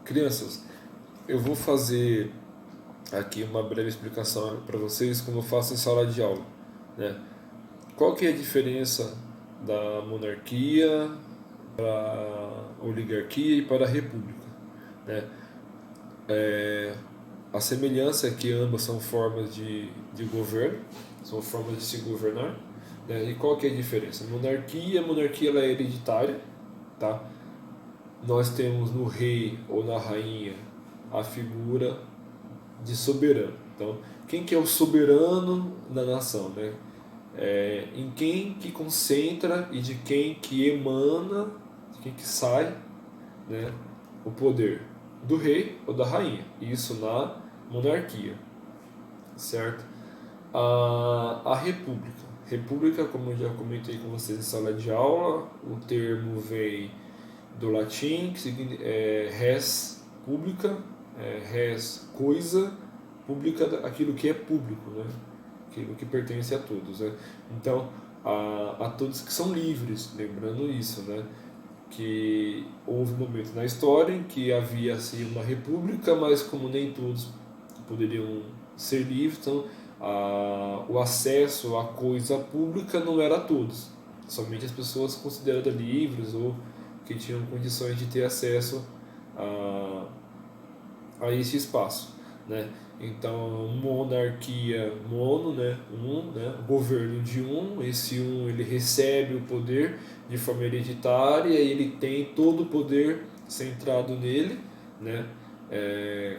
Crianças, eu vou fazer aqui uma breve explicação para vocês como eu faço em sala de aula, né? Qual que é a diferença da monarquia para a oligarquia e para a república, né? A semelhança é que ambas são formas de governo, são formas de se governar, né? E qual que é a diferença? A monarquia ela é hereditária, tá? Nós temos no rei ou na rainha a figura de soberano. Então, quem que é o soberano da nação, né? Em quem que concentra e de quem que emana, de quem que sai, né, o poder do rei ou da rainha. Isso na monarquia, certo? A república. República, como eu já comentei com vocês em sala de aula, o termo vem do latim, que é res pública, res coisa, pública aquilo que é público, né? Aquilo que pertence a todos, né? Então, a todos que são livres, lembrando isso, né? Que houve um momento na história em que havia assim uma república, mas como nem todos poderiam ser livres, então o acesso à coisa pública não era a todos, somente as pessoas consideradas livres ou que tinham condições de ter acesso a, a esse espaço, né? Então, monarquia, mono, né? Né? Governo de esse ele recebe o poder de forma hereditária e ele tem todo o poder centrado nele, né?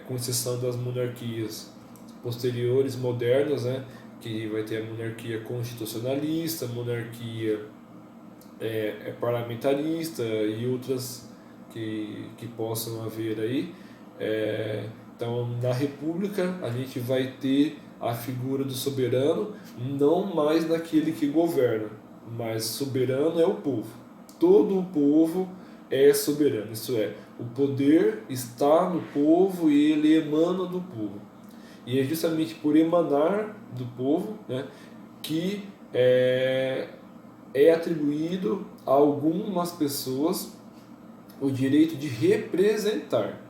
Com exceção das monarquias posteriores, modernas, né? Que vai ter a monarquia constitucionalista, a monarquia parlamentarista e outras que possam haver aí. Então, na República, a gente vai ter a figura do soberano, não mais naquele que governa, mas soberano é o povo. Todo o povo é soberano, isso é, o poder está no povo e ele emana do povo. E é justamente por emanar do povo, né, que é atribuído a algumas pessoas o direito de representar,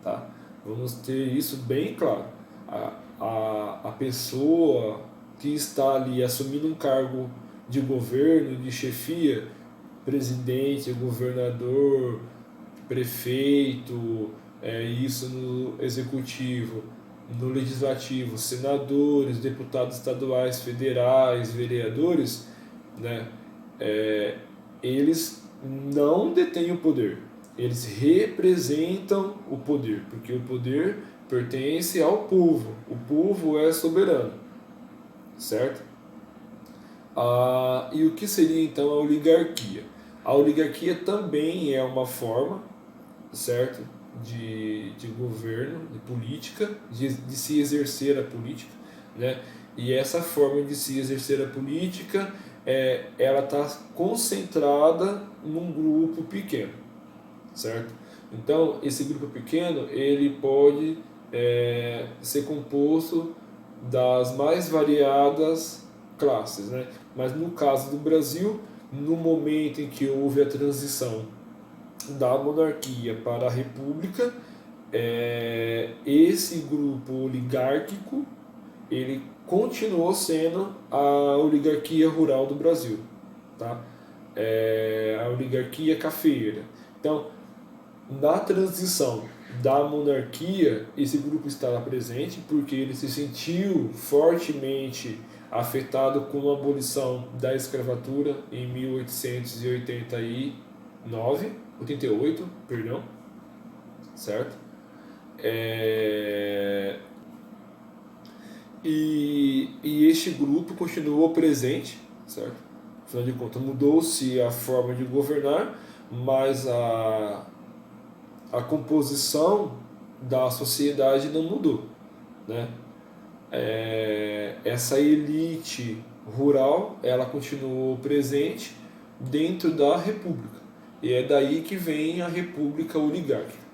tá? Vamos ter isso bem claro. A pessoa que está ali assumindo um cargo de governo, de chefia, presidente, governador, prefeito, isso no executivo, no legislativo, senadores, deputados estaduais, federais, vereadores, né? Eles não detêm o poder, eles representam o poder, porque o poder pertence ao povo, o povo é soberano, certo? E o que seria então a oligarquia? A oligarquia também é uma forma, certo, de governo, de política, de se exercer a política, né? E essa forma de se exercer a política ela está concentrada num grupo pequeno, certo? Então esse grupo pequeno ele pode ser composto das mais variadas classes, né? Mas no caso do Brasil, no momento em que houve a transição da monarquia para a república, esse grupo oligárquico ele continuou sendo a oligarquia rural do Brasil, tá? A oligarquia cafeeira. Então, na transição da monarquia, esse grupo estava presente porque ele se sentiu fortemente afetado com a abolição da escravatura em 1889, 88, perdão, certo? E este grupo continuou presente, certo? Afinal de contas, mudou-se a forma de governar, mas a composição da sociedade não mudou, né? Essa elite rural, ela continuou presente dentro da república. E é daí que vem a república oligárquica,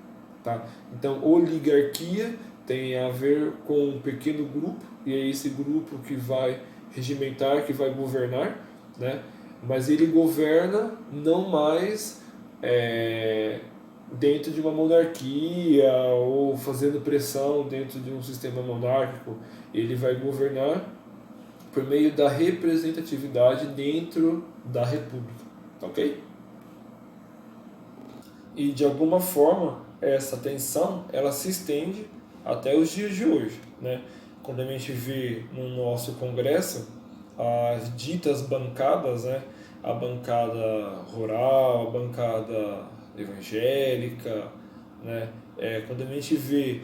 tá? Então, oligarquia tem a ver com um pequeno grupo, e é esse grupo que vai regimentar, que vai governar, né? Mas ele governa não mais dentro de uma monarquia ou fazendo pressão dentro de um sistema monárquico. Ele vai governar por meio da representatividade dentro da república, ok? E de alguma forma essa tensão ela se estende até os dias de hoje, né? Quando a gente vê no nosso Congresso as ditas bancadas, né? A bancada rural, a bancada evangélica, né? Quando a gente vê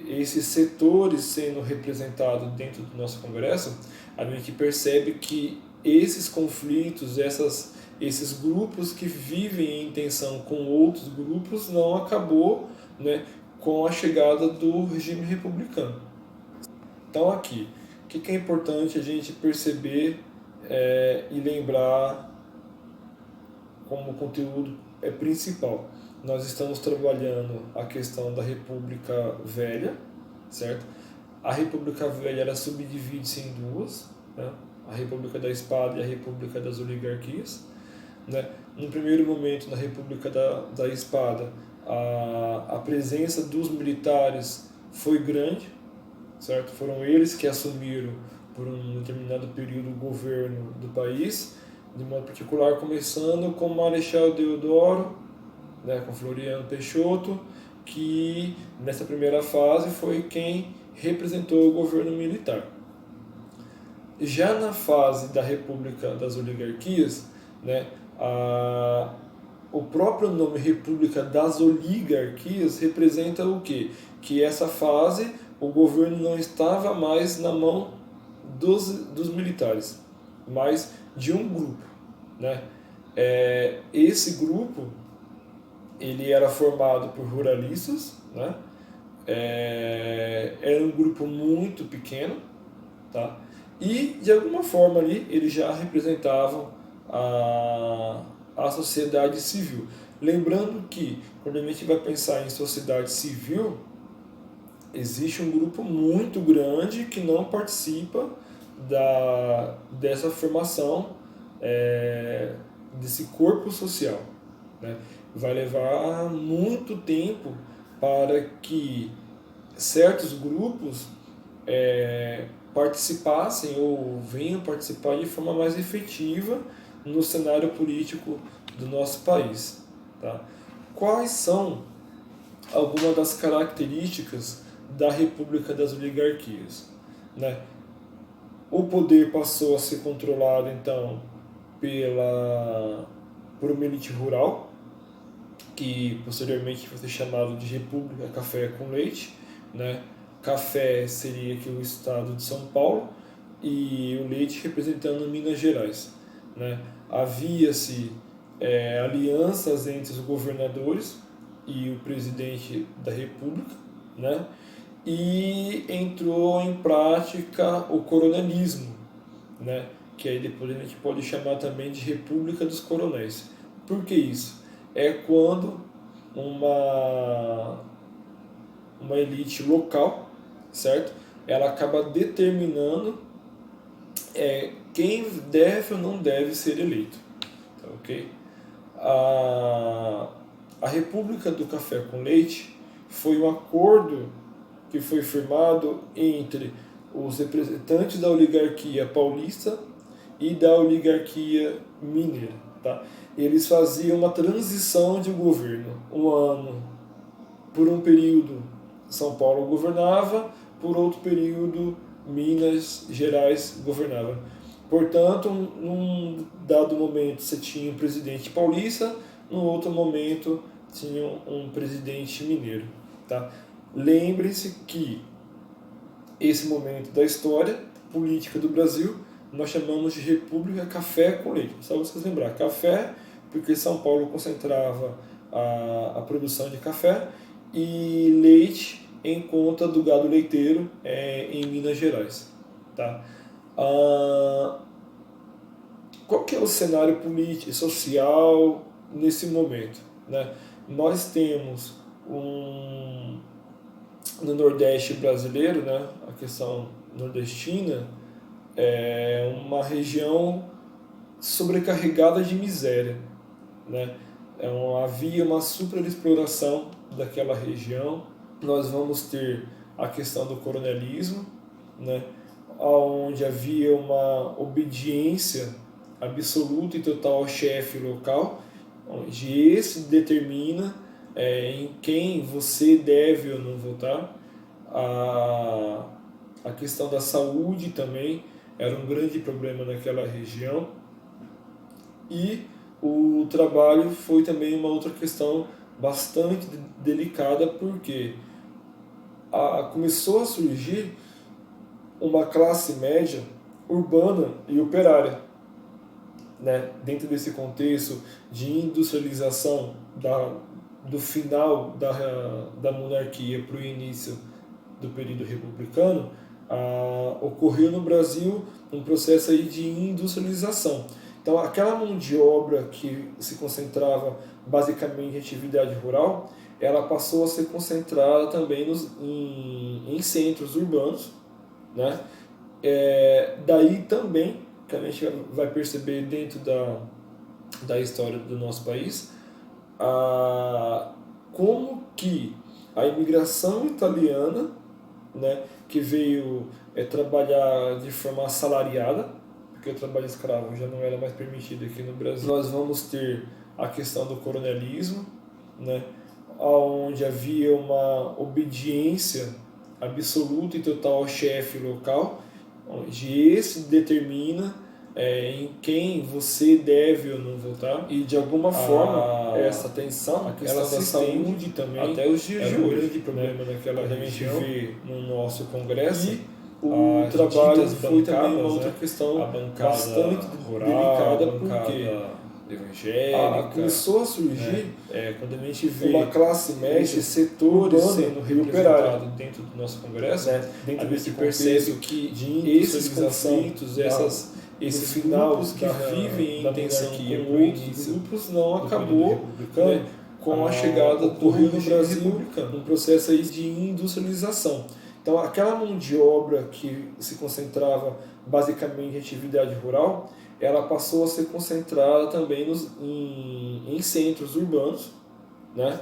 esses setores sendo representados dentro do nosso Congresso, a gente percebe que esses conflitos, esses grupos que vivem em tensão com outros grupos não acabou, né, com a chegada do regime republicano. Então aqui, o que é importante a gente perceber e lembrar como conteúdo principal. Nós estamos trabalhando a questão da República Velha, certo? A República Velha ela subdivide-se em duas, né? A República da Espada e a República das Oligarquias. Né? No primeiro momento, na República da Espada, a presença dos militares foi grande, certo? Foram eles que assumiram por um determinado período o governo do país, de modo particular começando com Marechal Deodoro, né, com Floriano Peixoto, que nessa primeira fase foi quem representou o governo militar. Já na fase da República das Oligarquias, né, o próprio nome República das Oligarquias representa o quê? Que essa fase o governo não estava mais na mão dos militares, mas de um grupo, né? Esse grupo ele era formado por ruralistas, né? Era um grupo muito pequeno, tá? E de alguma forma ali eles já representavam a sociedade civil. Lembrando que quando a gente vai pensar em sociedade civil, existe um grupo muito grande que não participa dessa formação, desse corpo social, né? Vai levar muito tempo para que certos grupos participassem ou venham participar de forma mais efetiva no cenário político do nosso país. Tá? Quais são algumas das características da República das Oligarquias? Né? O poder passou a ser controlado, então, por uma elite rural, que posteriormente vai ser chamado de República Café com Leite, né? Café seria aqui o estado de São Paulo e o leite representando Minas Gerais, né? Havia-se alianças entre os governadores e o presidente da República, né? E entrou em prática o coronelismo, né? Que aí depois a gente pode chamar também de República dos Coronéis. Por que isso? É quando uma elite local, certo? Ela acaba determinando quem deve ou não deve ser eleito, tá, ok? A República do Café com Leite foi um acordo que foi firmado entre os representantes da oligarquia paulista e da oligarquia mineira, tá? Eles faziam uma transição de governo. Um ano, por um período, São Paulo governava, por outro período, Minas Gerais governava. Portanto, num dado momento você tinha um presidente paulista, no outro momento tinha um presidente mineiro. Tá? Lembre-se que esse momento da história política do Brasil nós chamamos de República Café com Leite. Só vocês lembrar, café porque São Paulo concentrava a produção de café e leite em conta do gado leiteiro em Minas Gerais. Tá? Qual que é o cenário político e social nesse momento? Né? Nós temos no Nordeste brasileiro, né, a questão nordestina, uma região sobrecarregada de miséria, né? Havia uma superexploração daquela região. Nós vamos ter a questão do coronelismo, né, onde havia uma obediência absoluta e total ao chefe local, onde esse determina em quem você deve ou não votar. A questão da saúde também era um grande problema naquela região. E o trabalho foi também uma outra questão bastante delicada, porque começou a surgir uma classe média urbana e operária, né? Dentro desse contexto de industrialização do final da monarquia para o início do período republicano, ocorreu no Brasil um processo aí de industrialização. Então, aquela mão de obra que se concentrava basicamente em atividade rural, ela passou a ser concentrada também em centros urbanos, né? Daí também, que a gente vai perceber dentro da história do nosso país, como que a imigração italiana, né, que veio trabalhar de forma assalariada, porque o trabalho escravo já não era mais permitido aqui no Brasil. Nós vamos ter a questão do coronelismo, né, onde havia uma obediência absoluta e total ao chefe local, onde esse determina em quem você deve ou não votar. E de alguma forma essa tensão, a questão da saúde também, até os dias de hoje, um grande problema naquela região, a gente vê no nosso Congresso. E o trabalho foi também uma outra questão bastante delicada, porque evangélica começou a surgir, quando a gente vê uma classe média, setores sendo representados dentro do nosso Congresso, dentro desse percebe que esses conflitos, esses grupos que vivem em tensão com outros grupos não acabou com a chegada do Rio no Brasil, um processo aí de industrialização. Então, aquela mão de obra que se concentrava basicamente em atividade rural, ela passou a ser concentrada também em centros urbanos, né?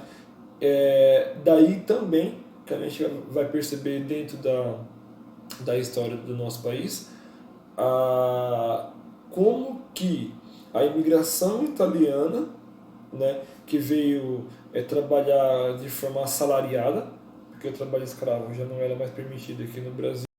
Daí também, que a gente vai perceber dentro da história do nosso país, como que a imigração italiana, né, que veio trabalhar de forma assalariada, porque o trabalho escravo já não era mais permitido aqui no Brasil,